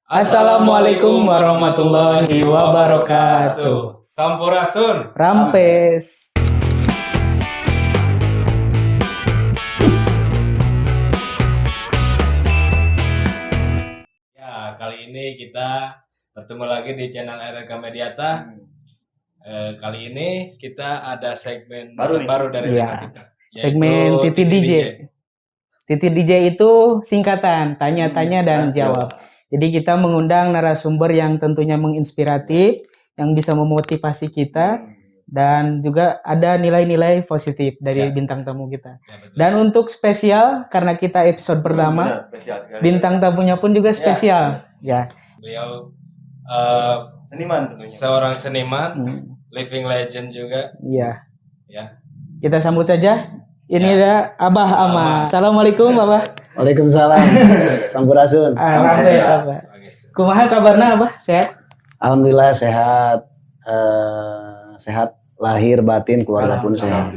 Assalamualaikum warahmatullahi wabarakatuh. Sampurasun. Rampes. Ya, kali ini kita bertemu lagi di channel RRK Mediata. Kali ini kita ada segmen baru dari channel kita. Segmen yaitu Titi DJ. Titi DJ itu singkatan, tanya-tanya dan jawab. Jadi kita mengundang narasumber yang tentunya menginspiratif, yang bisa memotivasi kita, dan juga ada nilai-nilai positif dari bintang tamu kita. Ya, betul. Dan untuk spesial, karena kita episode pertama, bintang tamunya pun juga spesial. Ya. Beliau seniman tentunya. seorang seniman, living legend juga. Iya. Ya. Kita sambut saja. Ini ada Abah Ahmad. Assalamualaikum Abah. Waalaikumsalam. Sampurasun. Rampes Abah. Kumaha kabarna Abah? Sehat? Alhamdulillah sehat. Sehat lahir batin, keluarga pun sehat.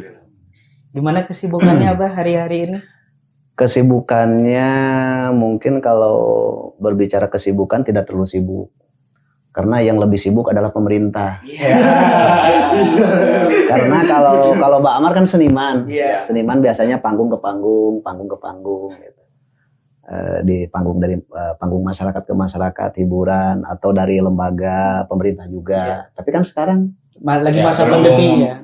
Gimana kesibukannya Abah hari-hari ini? Kesibukannya mungkin kalau berbicara kesibukan tidak terlalu sibuk. Karena yang lebih sibuk adalah pemerintah. Karena kalau Mbak Amar kan seniman. Seniman biasanya panggung ke panggung gitu. Di panggung dari panggung masyarakat ke masyarakat, hiburan atau dari lembaga pemerintah juga. Tapi kan sekarang Lagi masa pandemi ya.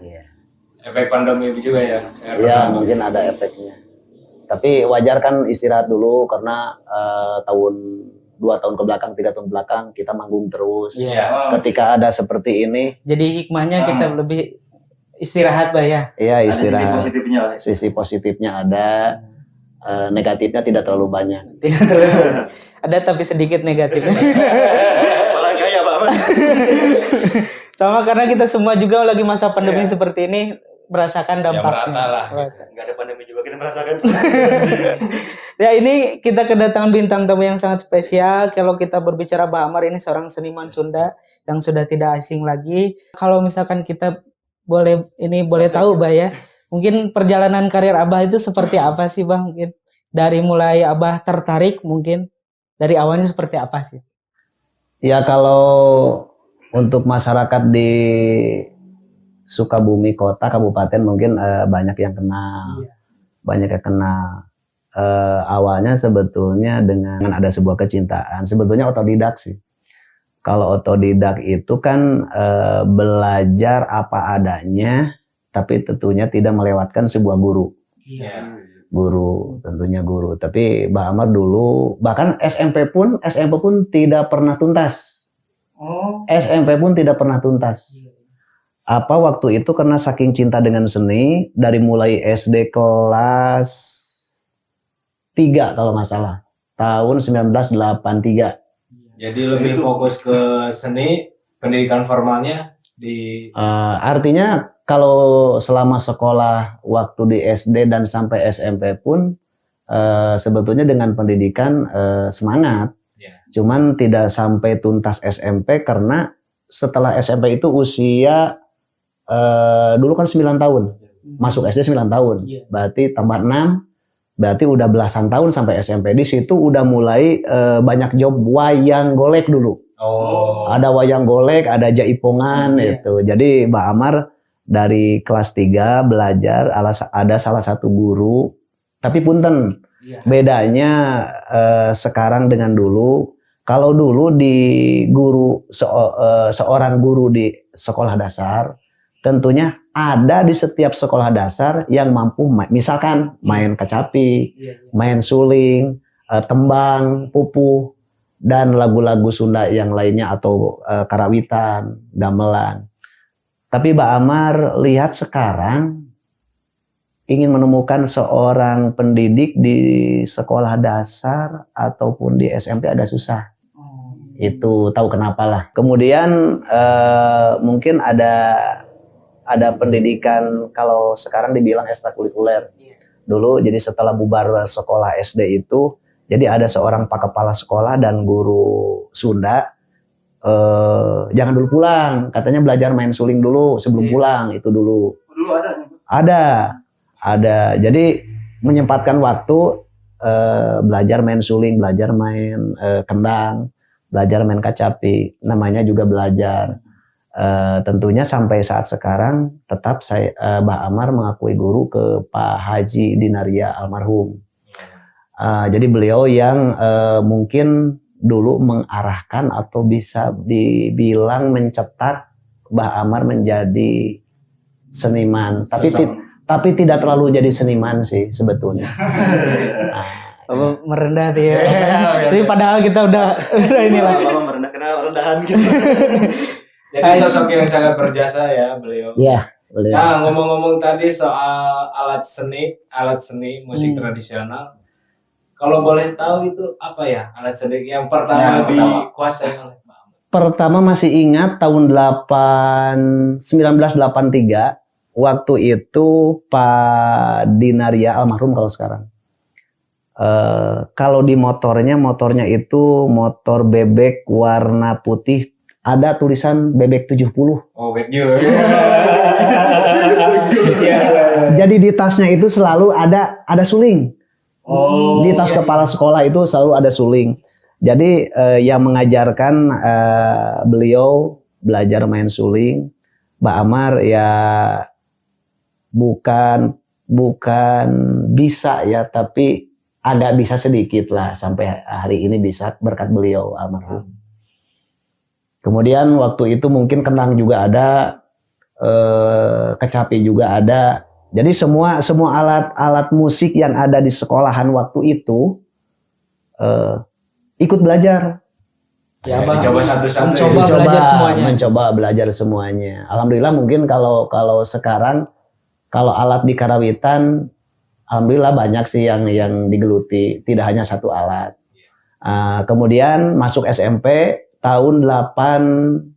Efek pandemi juga ya. Iya, mungkin ada efeknya. Tapi wajar kan istirahat dulu karena 2 tahun ke belakang, 3 tahun belakang kita manggung terus. Ketika ada seperti ini, jadi hikmahnya kita lebih istirahat Bah ya. Iya, istirahat. Sisi positifnya. Sisi positifnya ada, negatifnya tidak terlalu banyak. Tidak terlalu. Ada tapi sedikit negatifnya. Orang kaya Pak. Sama karena kita semua juga lagi masa pandemi seperti ini merasakan dampaknya. merata lah. Enggak ada pandemi juga kita merasakan. Ya ini kita kedatangan bintang tamu yang sangat spesial. Kalau kita berbicara Mbah Amar ini seorang seniman Sunda yang sudah tidak asing lagi. Kalau misalkan kita boleh tahu Bah ya, mungkin perjalanan karir Abah itu seperti apa sih Bah? Mungkin dari mulai Abah tertarik mungkin dari awalnya seperti apa sih? Ya kalau untuk masyarakat di Sukabumi kota, kabupaten mungkin banyak yang kenal. Banyak yang kenal. Awalnya sebetulnya dengan ada sebuah kecintaan, sebetulnya otodidak sih. Kalau otodidak itu kan belajar apa adanya, tapi tentunya tidak melewatkan sebuah guru. Tentunya guru. Tapi Mbah Amar dulu, bahkan SMP pun tidak pernah tuntas. SMP pun tidak pernah tuntas. Apa waktu itu karena saking cinta dengan seni, dari mulai SD kelas 3 kalau nggak salah, tahun 1983. Jadi lebih fokus ke seni, pendidikan formalnya di Artinya kalau selama sekolah waktu di SD dan sampai SMP pun sebetulnya dengan pendidikan semangat. Cuman tidak sampai tuntas SMP karena setelah SMP itu usia dulu kan 9 tahun. Masuk SD 9 tahun. Berarti tambah 6, berarti udah belasan tahun sampai SMP. Di situ udah mulai banyak job wayang golek dulu. Ada wayang golek, ada jaipongan itu. Jadi Mbah Amar dari kelas 3 belajar, ada salah satu guru. Tapi punten, bedanya sekarang dengan dulu. Kalau dulu di seorang guru di sekolah dasar, tentunya ada di setiap sekolah dasar yang mampu misalkan main kecapi, main suling, tembang, pupuh, dan lagu-lagu Sunda yang lainnya atau karawitan, gamelan. Tapi Mbah Amar lihat sekarang ingin menemukan seorang pendidik di sekolah dasar ataupun di SMP ada susah. Itu tahu kenapa lah. Kemudian mungkin ada pendidikan kalau sekarang dibilang ekstrakurikuler. Dulu jadi setelah bubar sekolah SD itu, jadi ada seorang pak kepala sekolah dan guru Sunda, jangan dulu pulang, katanya belajar main suling dulu sebelum pulang, itu dulu. Dulu Ada. Jadi menyempatkan waktu belajar main suling, belajar main kendang, belajar main kacapi, namanya juga belajar. Tentunya sampai saat sekarang tetap Mbah Amar mengakui guru ke Pak Haji Dinaria almarhum. Jadi beliau yang mungkin dulu mengarahkan atau bisa dibilang mencetak Mbah Amar menjadi seniman, tapi tidak terlalu jadi seniman sih sebetulnya. Merendah tuh ya. Tapi padahal kita udah inilah. Merendah kena rendahan gitu. Jadi sosok yang sangat berjasa ya beliau. Iya, beliau. Nah, ngomong-ngomong tadi soal alat seni musik tradisional. Kalau boleh tahu itu apa ya alat seni yang pertama dikuasai oleh Mbah Amar? Pertama masih ingat tahun 1983, waktu itu Pak Dinaria almarhum kalau sekarang. Kalau di motornya itu motor bebek warna putih, ada tulisan bebek 70. Oh, bebek. Jadi di tasnya itu selalu ada suling. Di tas kepala sekolah itu selalu ada suling. Jadi yang mengajarkan beliau belajar main suling, Mbah Amar ya bukan bisa ya, tapi agak bisa sedikit lah sampai hari ini bisa berkat beliau almarhum. Kemudian waktu itu mungkin kenang juga ada, kecapi juga ada. Jadi semua alat musik yang ada di sekolahan waktu itu ikut belajar. Ya, mencoba satu-satu. Mencoba belajar semuanya. Alhamdulillah mungkin kalau sekarang kalau alat di Karawitan, alhamdulillah banyak sih yang digeluti, tidak hanya satu alat. Kemudian masuk SMP tahun 87.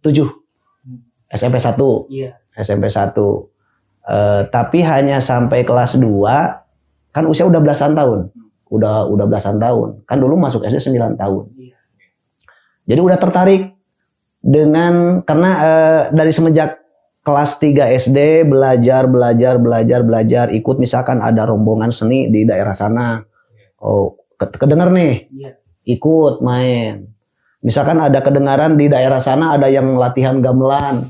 SMP 1. Iya. SMP 1. Tapi hanya sampai kelas 2, kan usia udah belasan tahun. Udah belasan tahun. Kan dulu masuk SD 9 tahun. Iya. Jadi udah tertarik karena dari semenjak kelas 3 SD belajar, ikut misalkan ada rombongan seni di daerah sana. Oh, kedenger nih. Iya. Ikut main. Misalkan ada kedengaran di daerah sana ada yang latihan gamelan,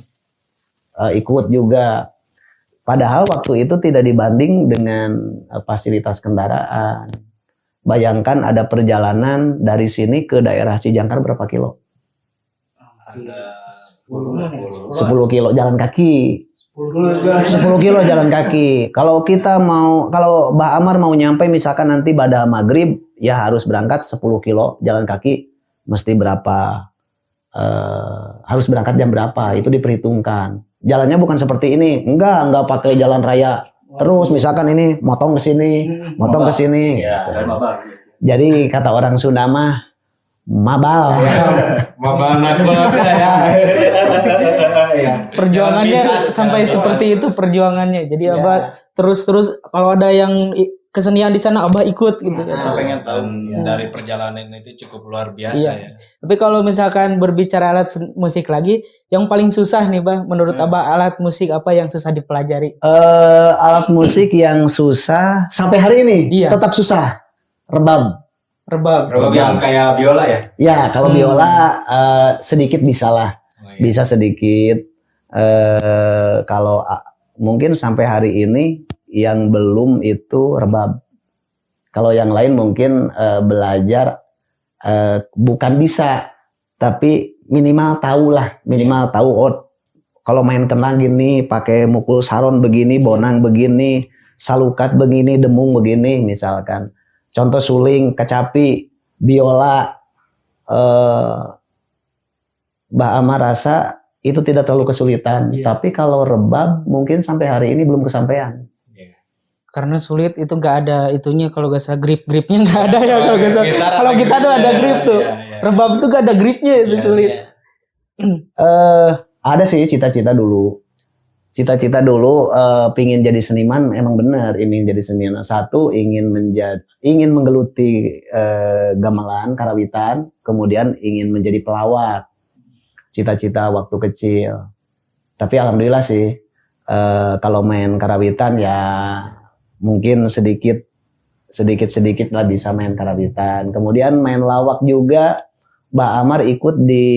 ikut juga. Padahal waktu itu tidak dibanding dengan fasilitas kendaraan. Bayangkan ada perjalanan dari sini ke daerah Cijangkar berapa kilo? Ada 10 kilo jalan kaki. 10 kilo jalan kaki. Kalau Mbah Amar mau nyampe misalkan nanti pada maghrib, ya harus berangkat 10 kilo jalan kaki. Mesti berapa, harus berangkat jam berapa, itu diperhitungkan. Jalannya bukan seperti ini, enggak pakai jalan raya. Terus misalkan ini motong ke sini, motong ke sini. Ya, gitu. Jadi kata orang Sunda mah mabal. Mabal nakal ya. Perjuangannya sampai seperti itu perjuangannya. Jadi Abah terus kalau ada yang kesenian di sana Abah ikut gitu. Pengen tahu. Dari perjalanan itu cukup luar biasa ya. Tapi kalau misalkan berbicara alat musik lagi, yang paling susah nih Bah, menurut Abah alat musik apa yang susah dipelajari? Alat musik yang susah sampai hari ini tetap susah. Rebab yang kayak biola ya? Ya, kalau biola sedikit bisa lah. Bisa sedikit. Kalau mungkin sampai hari ini yang belum itu rebab. Kalau yang lain mungkin belajar bukan bisa, tapi minimal tahu lah, kalau main kenang gini, pakai mukul saron begini, bonang begini, salukat begini, demung begini misalkan. Contoh suling, kecapi, biola, Mbah Amar rasa itu tidak terlalu kesulitan. Tapi kalau rebab mungkin sampai hari ini belum kesampaian. Karena sulit itu nggak ada itunya, kalau nggak salah gripnya nggak ada ya kalau nggak salah. Kalau kita tuh ada grip tuh. Rebab tuh nggak ada gripnya, itu sulit. Ada sih cita-cita dulu. Cita-cita dulu pingin jadi seniman, emang benar ingin jadi seniman. Satu ingin menggeluti gamelan Karawitan, kemudian ingin menjadi pelawak. Cita-cita waktu kecil. Tapi alhamdulillah sih kalau main Karawitan ya mungkin sedikit lah bisa main Karawitan. Kemudian main lawak juga Mbak Amar ikut di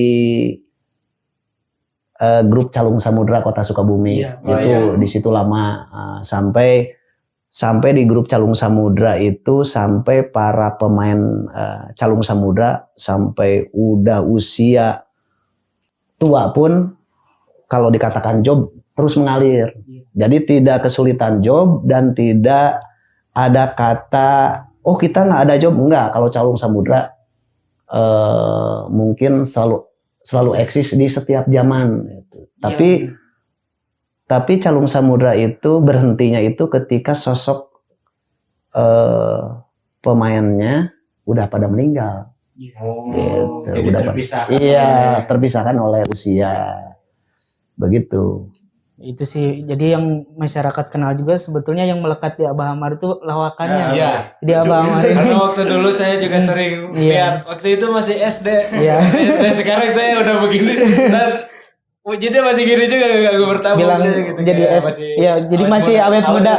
grup Calung Samudra Kota Sukabumi. Iya. Oh, Itu iya. di situ lama sampai di grup Calung Samudra itu sampai para pemain Calung Samudra sampai udah usia tua pun kalau dikatakan job terus mengalir. Jadi tidak kesulitan job dan tidak ada kata oh kita nggak ada job, enggak. Kalau Calung Samudra mungkin selalu eksis di setiap zaman. Tapi Calung Samudra itu berhentinya itu ketika sosok pemainnya udah pada meninggal. Oh, Gitu, jadi udah terpisahkan. Iya, terpisahkan oleh usia. Begitu. Itu sih, jadi yang masyarakat kenal juga sebetulnya yang melekat di Abah Amar itu lawakannya. Iya. Di Abah Amar ini. Karena waktu dulu saya juga sering Iya. lihat, waktu itu masih SD. Iya. SD sekarang saya udah begini dan wujudnya masih gini juga gak bertambah Bilang gitu. jadi Kayak jadi masih awet muda.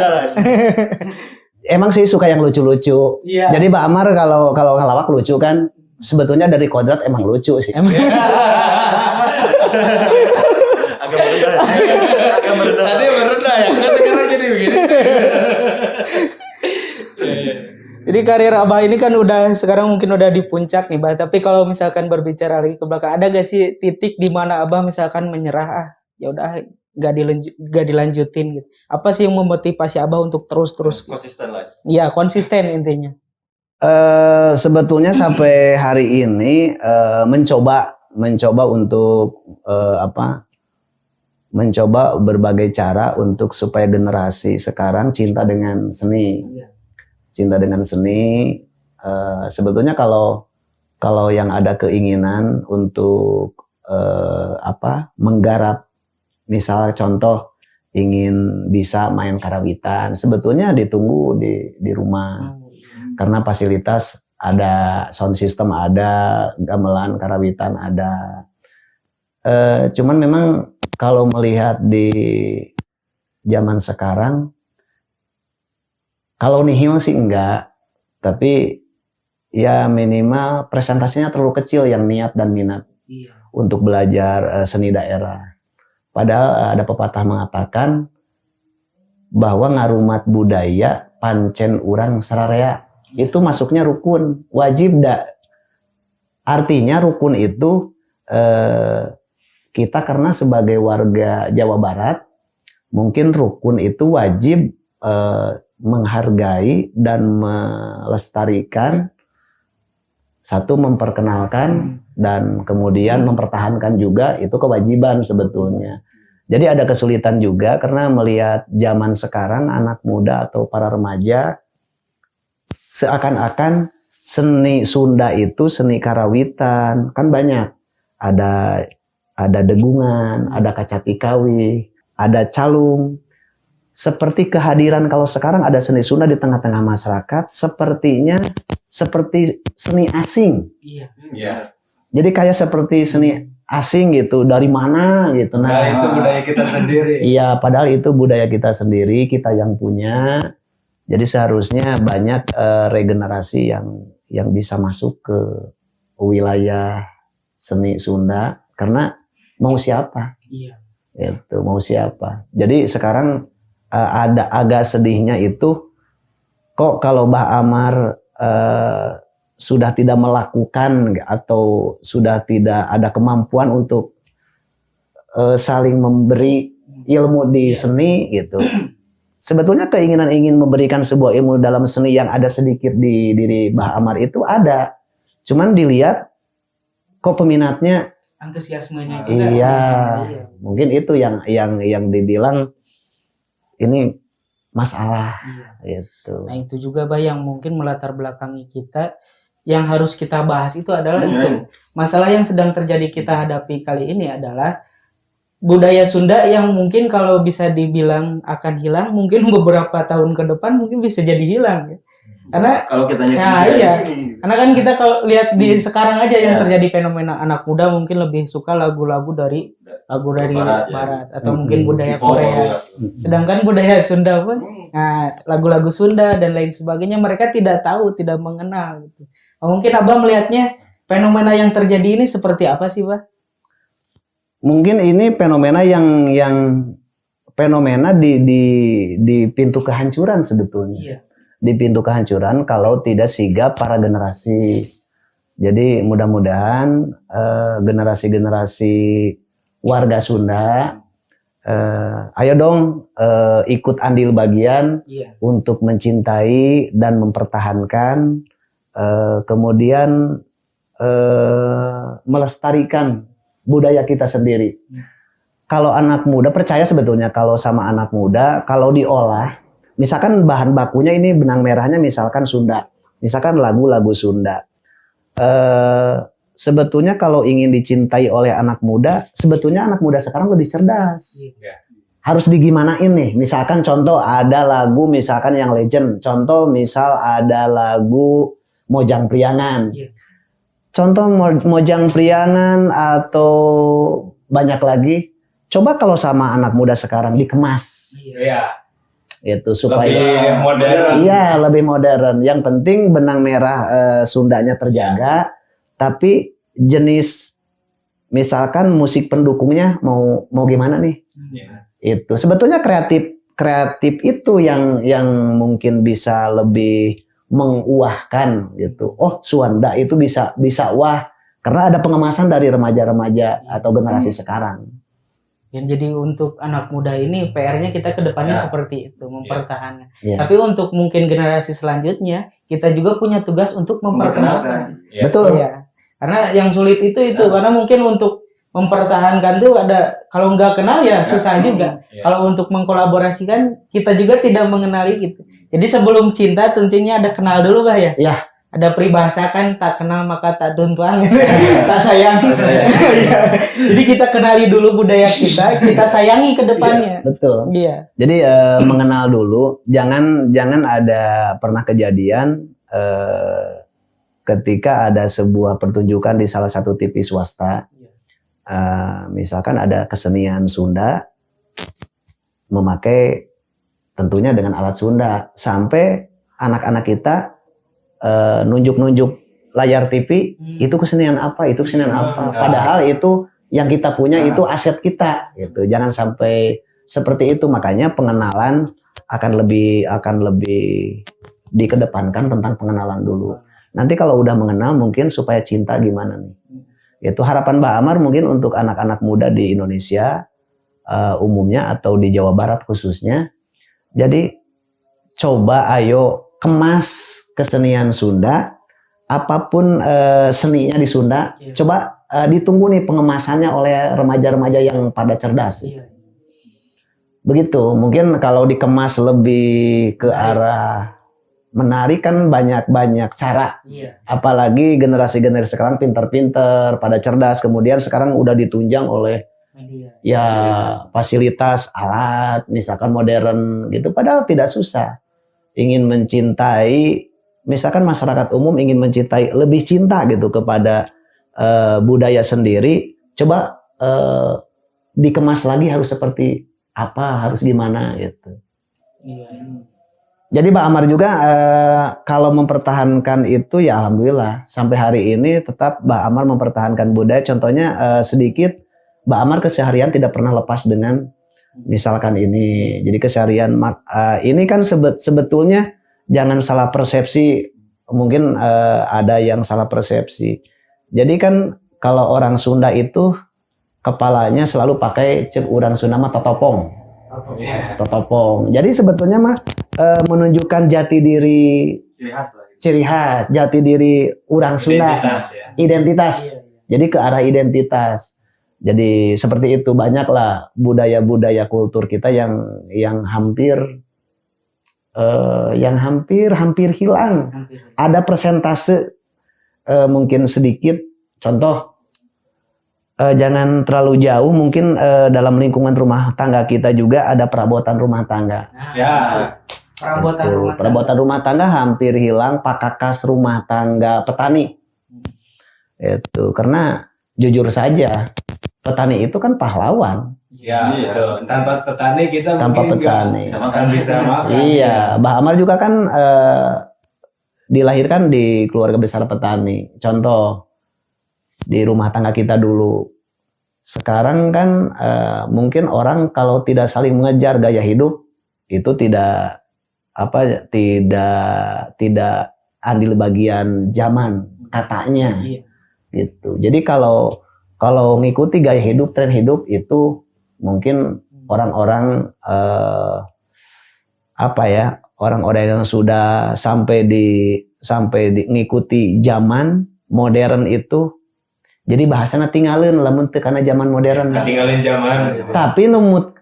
Emang sih suka yang lucu-lucu. Iya. Jadi Mbak Amar kalau ngelawak lucu kan, sebetulnya dari kodrat emang lucu sih. Agak merendah. Tadi merendah ya, kan sekarang jadi begini. Jadi karir Abah ini kan sekarang mungkin udah di puncak nih, Bah. Tapi kalau misalkan berbicara lagi ke belakang, ada gak sih titik di mana Abah misalkan menyerah, ya udah gak dilanjutin gitu. Apa sih yang memotivasi Abah untuk terus Konsisten lah. ya konsisten intinya. Sebetulnya sampai hari ini mencoba untuk mencoba berbagai cara untuk supaya generasi sekarang cinta dengan seni. Cinta dengan seni. Sebetulnya kalau yang ada keinginan untuk menggarap, misal contoh ingin bisa main karawitan, sebetulnya ditunggu di rumah. Karena fasilitas ada, sound system ada, gamelan karawitan ada. Cuman memang kalau melihat di zaman sekarang, kalau nihil sih enggak, tapi ya minimal presentasinya terlalu kecil yang niat dan minat untuk belajar seni daerah. Padahal ada pepatah mengatakan bahwa ngarumat budaya pancen urang sararea. Itu masuknya rukun, wajib dak. Artinya rukun itu kita karena sebagai warga Jawa Barat, mungkin rukun itu wajib menghargai dan melestarikan, satu memperkenalkan dan kemudian mempertahankan juga, itu kewajiban sebetulnya. Jadi ada kesulitan juga karena melihat zaman sekarang anak muda atau para remaja seakan-akan seni Sunda itu seni karawitan kan banyak, ada degungan, ada kacapi kawi, ada calung. Seperti kehadiran kalau sekarang ada seni Sunda di tengah-tengah masyarakat, sepertinya seperti seni asing. Iya. Jadi kayak seperti seni asing gitu, dari mana gitu. Nah, itu budaya kita sendiri. Iya, padahal itu budaya kita sendiri, kita yang punya. Jadi seharusnya banyak regenerasi yang bisa masuk ke wilayah seni Sunda, karena mau siapa? Iya. Itu mau siapa? Jadi sekarang ada agak sedihnya itu, kok kalau Mbah Amar sudah tidak melakukan atau sudah tidak ada kemampuan untuk saling memberi ilmu di seni gitu. Sebetulnya keinginan ingin memberikan sebuah ilmu dalam seni yang ada sedikit di diri Mbah Amar itu ada. Cuman dilihat kok peminatnya Antusiasmenya juga. Iya. Mungkin itu yang dibilang ini masalah gitu. Nah, itu juga Bah yang mungkin melatar belakangi kita, yang harus kita bahas itu adalah itu. Masalah yang sedang terjadi kita hadapi kali ini adalah budaya Sunda yang mungkin kalau bisa dibilang akan hilang, mungkin beberapa tahun ke depan mungkin bisa jadi hilang. Karena kalau kita karena kan kita kalau lihat di sekarang aja yang terjadi fenomena anak muda mungkin lebih suka lagu-lagu dari barat atau mungkin budaya Korea. Sedangkan budaya Sunda pun lagu-lagu Sunda dan lain sebagainya mereka tidak tahu, tidak mengenal gitu. Mungkin Abah melihatnya fenomena yang terjadi ini seperti apa sih, Pak? Mungkin ini fenomena yang fenomena di pintu kehancuran sebetulnya. Iya. Di pintu kehancuran kalau tidak sigap para generasi. Jadi mudah-mudahan generasi-generasi warga Sunda, ayo dong ikut andil bagian Iya. untuk mencintai dan mempertahankan, kemudian melestarikan budaya kita sendiri. Kalau anak muda, percaya sebetulnya kalau sama anak muda, kalau diolah, misalkan bahan bakunya ini benang merahnya misalkan Sunda, misalkan lagu-lagu Sunda. Sebetulnya kalau ingin dicintai oleh anak muda, sebetulnya anak muda sekarang lebih cerdas. Iya. Harus digimanain nih, misalkan contoh ada lagu misalkan yang legend, contoh misal ada lagu Mojang Priangan. Iya. Contoh Mojang Priangan atau banyak lagi. Coba kalau sama anak muda sekarang dikemas. Iya. Itu supaya Lebih modern. Iya, lebih modern. Yang penting benang merah Sundanya terjaga, tapi jenis misalkan musik pendukungnya mau gimana nih? Iya. Itu sebetulnya kreatif itu yang mungkin bisa lebih menguahkan gitu. Oh, Sunda itu bisa wah karena ada pengemasan dari remaja-remaja atau generasi sekarang. Ya, jadi untuk anak muda ini PR-nya kita ke depannya Ya. seperti itu, mempertahankan. Ya. Tapi untuk mungkin generasi selanjutnya, kita juga punya tugas untuk memperkenalkan. Iya. Betul. Iya. Karena yang sulit itu karena mungkin untuk mempertahankan tuh ada, kalau nggak kenal ya susah juga. Iya. Kalau untuk mengkolaborasikan, kita juga tidak mengenali gitu. Jadi sebelum cinta tentunya ada kenal dulu, Bah ya. Iya. Ada peribahasa kan, tak kenal maka tak tumpang, tak sayang. Iya. Jadi kita kenali dulu budaya kita sayangi ke depannya. Betul. Iya. Jadi mengenal dulu, jangan ada pernah kejadian ketika ada sebuah pertunjukan di salah satu TV swasta, misalkan ada kesenian Sunda memakai tentunya dengan alat Sunda, sampai anak-anak kita nunjuk-nunjuk layar TV, itu kesenian apa, itu kesenian apa. Padahal itu yang kita punya itu aset kita, gitu. Jangan sampai seperti itu. Makanya pengenalan akan lebih dikedepankan tentang pengenalan dulu. Nanti kalau udah mengenal mungkin supaya cinta gimana nih. Itu harapan Mbak Amar mungkin untuk anak-anak muda di Indonesia umumnya atau di Jawa Barat khususnya. Jadi coba ayo kemas kesenian Sunda, apapun seninya di Sunda, coba ditunggu nih pengemasannya oleh remaja-remaja yang pada cerdas. Begitu, mungkin kalau dikemas lebih ke arah menarik kan banyak cara. Apalagi generasi-generasi sekarang pinter-pinter, pada cerdas, kemudian sekarang udah ditunjang oleh media. Fasilitas alat, misalkan modern gitu, padahal tidak susah. Ingin mencintai, misalkan masyarakat umum ingin mencintai, lebih cinta gitu kepada budaya sendiri, coba dikemas lagi harus seperti apa, harus gimana gitu. Jadi Mbak Amar juga kalau mempertahankan itu ya alhamdulillah sampai hari ini tetap Mbak Amar mempertahankan budaya. Contohnya sedikit Mbak Amar keseharian tidak pernah lepas dengan misalkan ini. Jadi keseharian ini kan sebetulnya jangan salah persepsi, mungkin ada yang salah persepsi. Jadi kan kalau orang Sunda itu kepalanya selalu pakai cek urang Sunda mah totopong. Totopong. Jadi sebetulnya mah menunjukkan jati diri, ciri khas, jati diri orang Sunda, identitas. Jadi ke arah identitas. Jadi seperti itu, banyaklah budaya-budaya kultur kita yang hampir hilang. Ada persentase mungkin sedikit. Contoh, jangan terlalu jauh, mungkin dalam lingkungan rumah tangga kita juga ada perabotan rumah tangga. Perabotan rumah tangga hampir hilang, pakakas rumah tangga petani. Itu karena jujur saja, petani itu kan pahlawan. Tanpa petani kita akan bisa makan. Iya, Mbah Amar juga kan dilahirkan di keluarga besar petani. Contoh, di rumah tangga kita dulu. Sekarang kan mungkin orang kalau tidak saling mengejar gaya hidup itu tidak andil bagian zaman katanya. Iya. Gitu. Jadi kalau ngikuti gaya hidup, tren hidup itu mungkin orang-orang orang-orang yang sudah sampai di ngikuti zaman modern itu, jadi bahasanya tinggalin lamun teu kana zaman modern. Tinggalin zaman. Tapi numut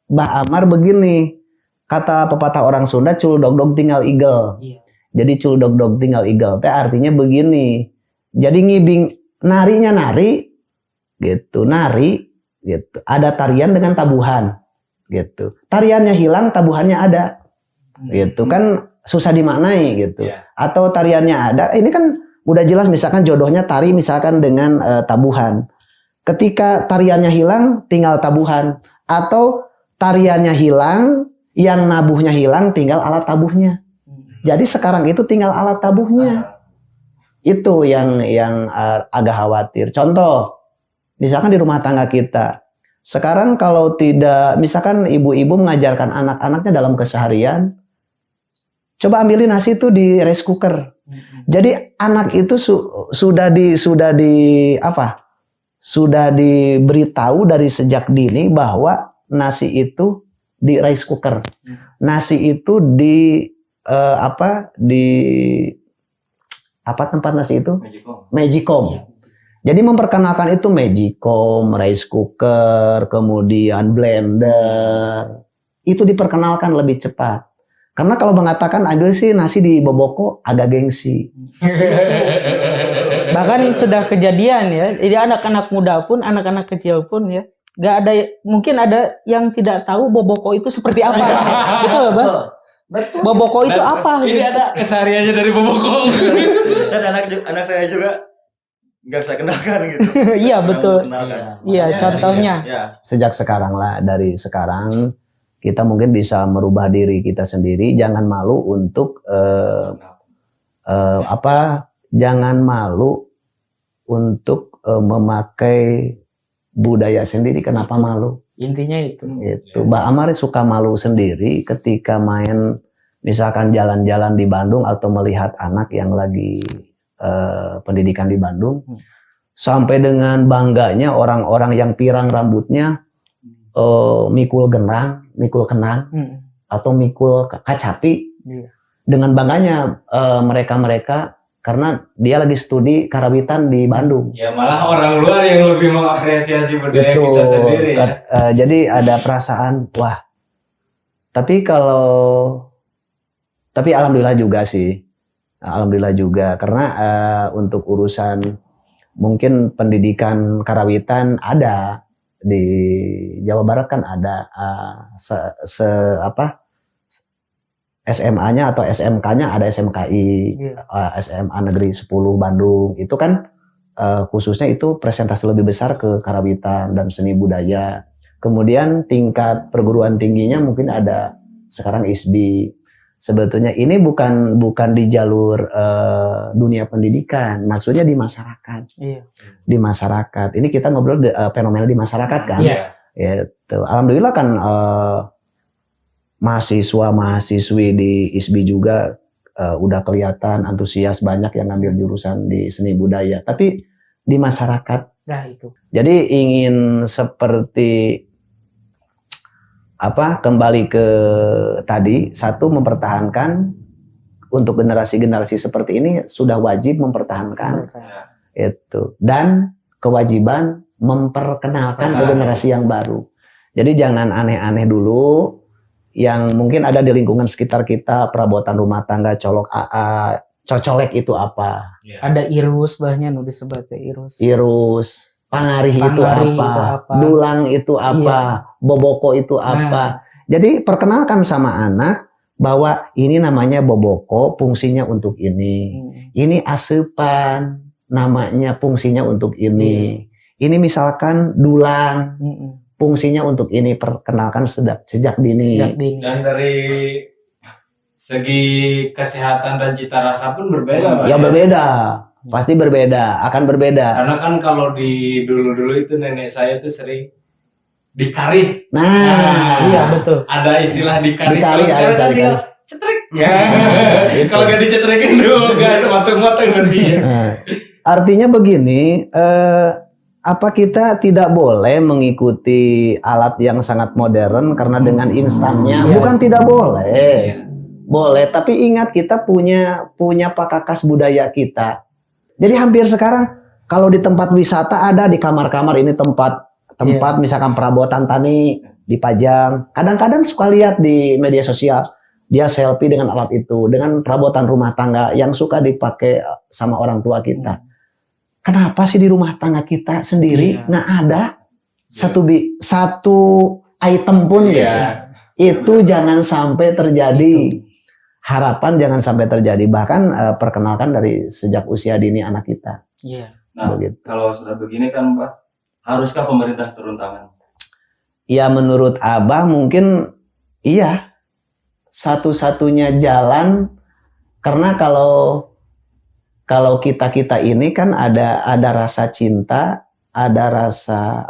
Mbah Amar begini, kata pepatah orang Sunda, cul dog tinggal igel. Iya. Jadi cul dog tinggal igel teh artinya begini. Jadi ngibing narinya nari gitu, nari gitu. Ada tarian dengan tabuhan gitu. Tariannya hilang, tabuhannya ada. Gitu kan susah dimaknai gitu. Yeah. Atau tariannya ada, ini kan udah jelas misalkan jodohnya tari misalkan dengan tabuhan. Ketika tariannya hilang tinggal tabuhan, atau tariannya hilang yang nabuhnya hilang tinggal alat tabuhnya. Jadi sekarang itu tinggal alat tabuhnya. Itu yang agak khawatir. Contoh, misalkan di rumah tangga kita. Sekarang kalau tidak, misalkan ibu-ibu mengajarkan anak-anaknya dalam keseharian, coba ambilin nasi itu di rice cooker. Jadi anak itu sudah diberitahu dari sejak dini bahwa nasi itu di rice cooker. Nasi itu di tempat nasi itu? Magicom. Jadi memperkenalkan itu Magicom, rice cooker, kemudian blender. Itu diperkenalkan lebih cepat. Karena kalau mengatakan ambil sih nasi di Boboko agak gengsi. Bahkan sudah kejadian ya. Jadi anak-anak muda pun, anak-anak kecil pun ya, nggak ada, mungkin ada yang tidak tahu Boboko itu seperti apa. Betul, Bang? Betul. Boboko itu apa? Ini gitu. ada kesehariannya dari Boboko. Dan anak saya juga nggak saya kenalkan gitu. Iya, betul. Iya, Makanya, contohnya. Ya. Sejak sekarang lah, dari sekarang kita mungkin bisa merubah diri kita sendiri. Jangan malu untuk jangan malu untuk memakai budaya sendiri. Kenapa malu? Intinya itu. Itu Mbak Amar suka malu sendiri ketika main misalkan jalan-jalan di Bandung atau melihat anak yang lagi pendidikan di Bandung, sampai dengan bangganya orang-orang yang pirang rambutnya mikul kenang atau mikul kacapi. Iya. Dengan bangganya mereka karena dia lagi studi karawitan di Bandung. Ya malah orang luar yang lebih mengapresiasi budaya kita sendiri ya. Jadi ada perasaan wah. Tapi alhamdulillah juga sih. Alhamdulillah juga karena untuk urusan mungkin pendidikan karawitan ada di Jawa Barat kan ada SMA-nya atau SMK-nya ada SMKI, SMA Negeri 10 Bandung. Itu kan khususnya itu presentasi lebih besar ke karawitan dan seni budaya. Kemudian tingkat perguruan tingginya mungkin ada sekarang ISBI. Sebetulnya ini bukan di jalur dunia pendidikan, maksudnya di masyarakat. Iya. Di masyarakat. Ini kita ngobrol fenomena di masyarakat kan. Iya. Gitu. Alhamdulillah kan mahasiswa-mahasiswi di ISBI juga udah kelihatan antusias, banyak yang ngambil jurusan di seni budaya. Tapi di masyarakat. Nah, itu. Jadi ingin seperti kembali ke tadi, satu mempertahankan untuk generasi-generasi seperti ini sudah wajib mempertahankan itu, dan kewajiban memperkenalkan ke generasi yang baru. Jadi jangan aneh-aneh dulu yang mungkin ada di lingkungan sekitar kita, perabotan rumah tangga, colok AA, cocolek itu apa? Ada irus, bahnya nu disebutnya irus. Pangarih itu Pangarih apa? itu apa? Dulang itu apa? Boboko itu apa? Jadi perkenalkan sama anak bahwa ini namanya boboko, fungsinya untuk ini. Ini asupan, namanya fungsinya untuk ini. Ini misalkan dulang, fungsinya untuk ini. Perkenalkan sejak dini. Dan dari segi kesehatan dan cita rasa pun berbeda. Ya berbeda. Pasti berbeda, akan berbeda. Karena kan kalau di dulu-dulu itu nenek saya tuh sering dikarih. Nah, Iya betul. Ada istilah dikarih. Dikarih, Kalau ada sekarang istilah kan dia dikarih. cetrik. Ya. Itu. Kalau gak dicetrekin dulu gak ada matang-matang nanti. Nah, artinya begini, apa kita tidak boleh mengikuti alat yang sangat modern karena dengan instannya? Iya. Bukan tidak boleh. Iya. Boleh, tapi ingat kita punya pakakas budaya kita. Jadi hampir sekarang kalau di tempat wisata ada di kamar-kamar ini tempat misalkan perabotan tani dipajang. Kadang-kadang suka lihat di media sosial dia selfie dengan alat itu, dengan perabotan rumah tangga yang suka dipakai sama orang tua kita. Kenapa sih di rumah tangga kita sendiri nggak ada satu item pun gitu? Itu jangan sampai terjadi. Harapan jangan sampai terjadi, bahkan perkenalkan dari sejak usia dini anak kita. Iya. Nah, Begitu. kalau sudah begini kan Pak, haruskah pemerintah turun tangan? Ya menurut Abah mungkin iya, satu-satunya jalan, karena kalau kita ini kan ada rasa cinta, ada rasa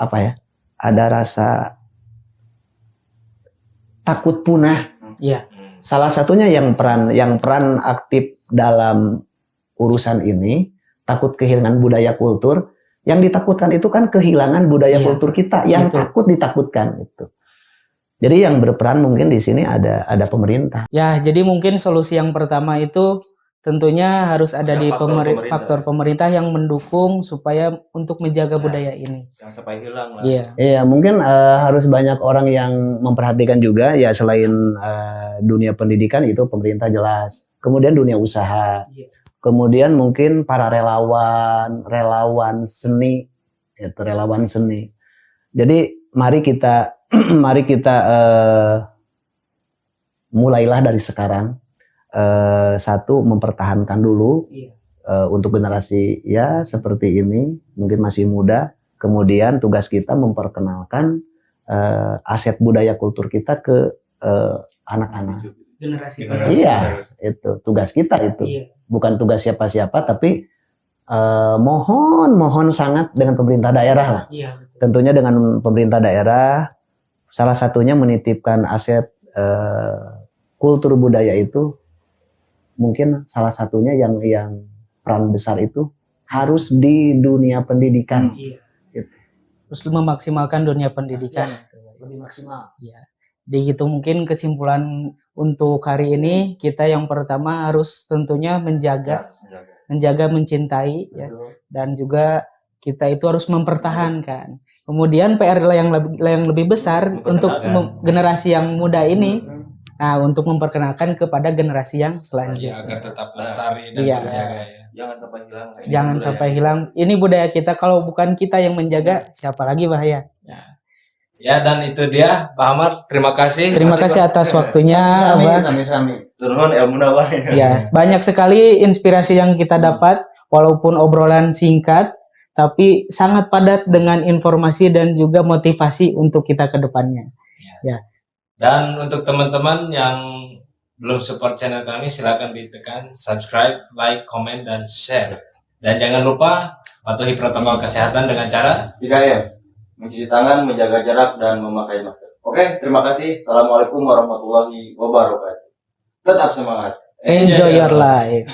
ada rasa takut punah. Iya. Salah satunya yang peran aktif dalam urusan ini, takut kehilangan budaya kultur. Yang ditakutkan itu kan kehilangan budaya kultur kita, yang takut ditakutkan itu. Jadi yang berperan mungkin di sini ada pemerintah. Ya, jadi mungkin solusi yang pertama itu tentunya harus ada di faktor pemerintah yang mendukung supaya untuk menjaga budaya ini. Yang sampai hilang lah. Iya. Iya, mungkin harus banyak orang yang memperhatikan juga ya, selain dunia pendidikan itu pemerintah jelas. Kemudian dunia usaha. Iya. Kemudian mungkin para relawan seni, itu relawan seni. Jadi mari kita mulailah dari sekarang. Satu, mempertahankan dulu untuk generasi ya seperti ini, mungkin masih muda. Kemudian tugas kita memperkenalkan aset budaya kultur kita ke anak-anak. Generasi Iya, itu tugas kita itu. Iya. Bukan tugas siapa-siapa, tapi mohon sangat dengan pemerintah daerah lah. Iya. Tentunya dengan pemerintah daerah, salah satunya menitipkan aset kultur budaya itu, mungkin salah satunya yang peran besar itu harus di dunia pendidikan. Iya. Terus memaksimalkan dunia pendidikan. Lebih maksimal. Iya. Jadi gitu mungkin kesimpulan untuk hari ini, kita yang pertama harus tentunya menjaga, mencintai ya, dan juga kita itu harus mempertahankan. Kemudian PR yang lebih besar untuk generasi yang muda ini, nah untuk memperkenalkan kepada generasi yang selanjutnya. Agar tetap lestari dan Iya. terjaga ya. Jangan sampai hilang. Jangan sampai hilang. Ini budaya kita, kalau bukan kita yang menjaga, siapa lagi bahaya. Ya, dan itu dia Pak Ahmad, terima kasih. Terima kasih atas waktunya, Abah. Sami-sami. Turun ilmu nawah. Ya, banyak sekali inspirasi yang kita dapat, walaupun obrolan singkat, tapi sangat padat dengan informasi dan juga motivasi untuk kita ke depannya. Ya. Dan untuk teman-teman yang belum support channel kami, silakan ditekan subscribe, like, komen, dan share. Dan jangan lupa patuhi protokol kesehatan dengan cara 3M. Mencuci tangan, menjaga jarak, dan memakai masker. Oke, terima kasih. Assalamualaikum warahmatullahi wabarakatuh. Tetap semangat. Enjoy your life.